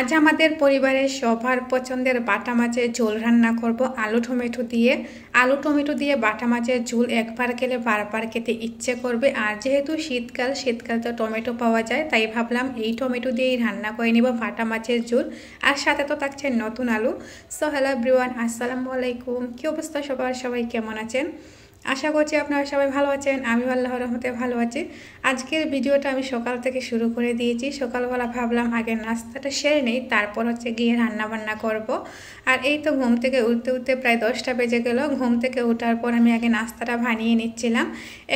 আজ আমাদের পরিবারের সবার পছন্দের বাটা মাছের ঝোল রান্না করব আলু টমেটো দিয়ে বাটা মাছের ঝোল একবার খেলে বারবার খেতে ইচ্ছে করবে। আর যেহেতু শীতকাল তো টমেটো পাওয়া যায়, তাই ভাবলাম এই টমেটো দিয়েই রান্না করে নিব বাটা মাছের ঝোল। আর সাথে তো থাকছে নতুন আলু। সো হ্যালো এভরিওয়ান, আসসালামু আলাইকুম। কি অবস্থা সবাই কেমন আছেন? আশা করছি আপনারা সবাই ভালো আছেন। আমি আল্লাহর রহমতে ভালো আছি। আজকের ভিডিওটা আমি সকাল থেকে শুরু করে দিয়েছি। সকালবেলা ভাবলাম আগে নাস্তাটা সেরে নেই, তারপর গিয়ে রান্নাবান্না করব। আর এই তো ঘুম থেকে উঠতে প্রায় 10টা বেজে গেল। ঘুম থেকে ওঠার পর আমি আগে নাস্তাটা বানিয়ে নিচ্ছিলাম।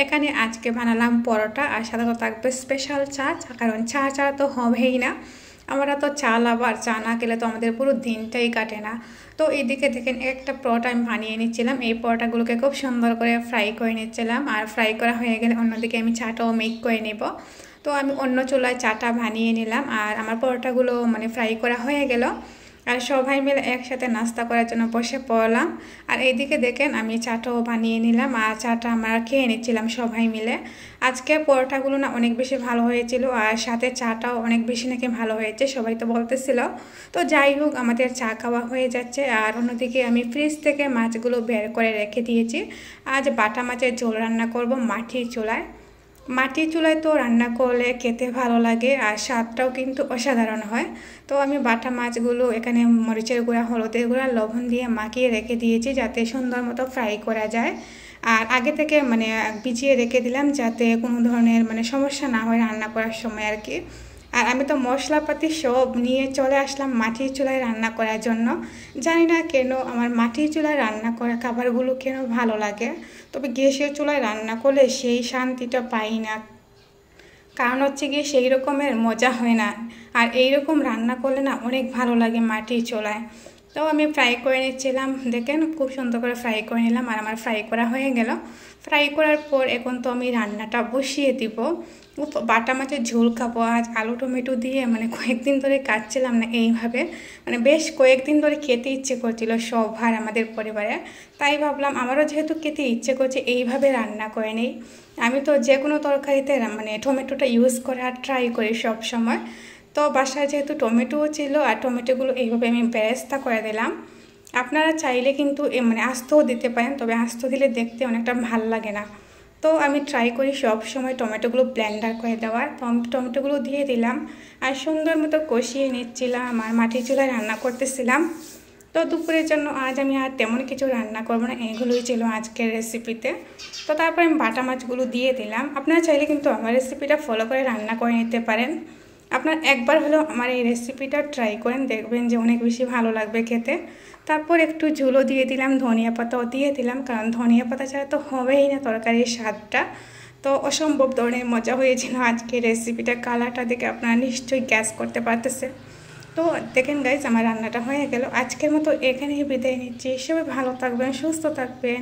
এখানে আজকে বানালাম পরোটা, আর সাথে থাকবে স্পেশাল চা, কারণ চা তো হবেই না। আমরা তো চা না খেলে তো আমাদের পুরো দিনটাই কাটে না। তো এইদিকে দেখেন একটা পরোটা আমি বানিয়ে নিচ্ছিলাম। এই পরোটাগুলোকে খুব সুন্দর করে ফ্রাই করে নিচ্ছিলাম। আর ফ্রাই করা হয়ে গেলে অন্যদিকে আমি চাটাও মেক করে নেব। তো আমি অন্য চুলায় চাটা বানিয়ে নিলাম, আর আমার পরোটাগুলো ফ্রাই করা হয়ে গেল। আর সবাই মিলে একসাথে নাস্তা করার জন্য বসে পড়লাম। আর এইদিকে দেখেন আমি চাটাও বানিয়ে নিলাম, আর চাটা আমরা খেয়ে নিচ্ছিলাম সবাই মিলে। আজকে পরোটাগুলো না অনেক বেশি ভালো হয়েছিল, আর সাথে চাটাও অনেক বেশি নাকি ভালো হয়েছে, সবাই তো বলতেছিল। তো যাই হোক, আমাদের চা খাওয়া হয়ে যাচ্ছে। আর অন্যদিকে আমি ফ্রিজ থেকে মাছগুলো বের করে রেখে দিয়েছি। আজ বাটা মাছের ঝোল রান্না করব মাটির চুলায় তো রান্না করলে খেতে ভালো লাগে, আর স্বাদটাও কিন্তু অসাধারণ হয়। তো আমি বাটা মাছগুলো এখানে মরিচের গুঁড়া, হলুদের গুঁড়া, লবণ দিয়ে মাখিয়ে রেখে দিয়েছি, যাতে সুন্দর মতো ফ্রাই করা যায়। আর আগে থেকে ভিজিয়ে রেখে দিলাম, যাতে কোনো ধরনের সমস্যা না হয় রান্না করার সময় আর কি। আর আমি তো মশলাপাতি সব নিয়ে চলে আসলাম মাটির চুলায় রান্না করার জন্য। জানি না কেন আমার মাটির চুলায় রান্না করা খাবারগুলো কেন ভালো লাগে, তবে গ্যাসের চুলায় রান্না করলে সেই শান্তিটা পাই না। কারণ গিয়ে সেই রকমের মজা হয় না। আর এই রকম রান্না করলে না অনেক ভালো লাগে মাটির চুলায়। তো আমি ফ্রাই করে নিচ্ছিলাম, দেখেন খুব সুন্দর করে ফ্রাই করে নিলাম। আর আমার ফ্রাই করা হয়ে গেল। ফ্রাই করার পর এখন তো আমি রান্নাটা বসিয়ে দিব। বাটা মাছের ঝোল খাবো আজ আলু টমেটো দিয়ে। কয়েকদিন ধরে কাটছিলাম না এইভাবে, বেশ কয়েকদিন ধরে খেতে ইচ্ছে করছিল সবার আমাদের পরিবারে। তাই ভাবলাম আমারও যেহেতু খেতে ইচ্ছে করছে, এইভাবে রান্না করে নেই। আমি তো যে কোনো তরকারিতে টমেটোটা ইউজ করার ট্রাই করি সব সময়। তো বাসায় যেহেতু টমেটোও ছিল, আর টমেটোগুলো এইভাবে আমি বেরেস্তা করে দিলাম। আপনারা চাইলে কিন্তু আস্তও দিতে পারেন, তবে আস্ত দিলে দেখতে অনেকটা ভাল লাগে না। তো আমি ট্রাই করি সব সময় টমেটোগুলো ব্লেন্ডার করে দেওয়ার। টমেটোগুলো দিয়ে দিলাম, আর সুন্দর মতো কষিয়ে নিচ্ছিলাম, আর মাটির চুলায় রান্না করতেছিলাম। তো দুপুরের জন্য আজ আমি আর তেমন কিছু রান্না করবো না, এগুলোই ছিল আজকের রেসিপিতে। তো তারপর আমি বাটা মাছগুলো দিয়ে দিলাম। আপনারা চাইলে কিন্তু আমার রেসিপিটা ফলো করে রান্না করে নিতে পারেন। আপনার একবার হলেও আমার এই রেসিপিটা ট্রাই করেন, দেখবেন যে অনেক বেশি ভালো লাগবে খেতে। তারপর একটু ঝুলও দিয়ে দিলাম, ধনিয়া পাতাও দিয়ে দিলাম, কারণ ধনিয়া পাতা ছাড়া তো হবেই না তরকারির স্বাদটা। তো অসম্ভব ধরনের মজা হয়েছিল আজকে রেসিপিটা। কালারটা দেখে আপনারা নিশ্চয়ই গ্যাস করতে পারতেছে। তো দেখেন গাইজ, আমার রান্নাটা হয়ে গেল। আজকের মতো এখানেই বিদায় নিচ্ছি। সবাই ভালো থাকবেন, সুস্থ থাকবেন।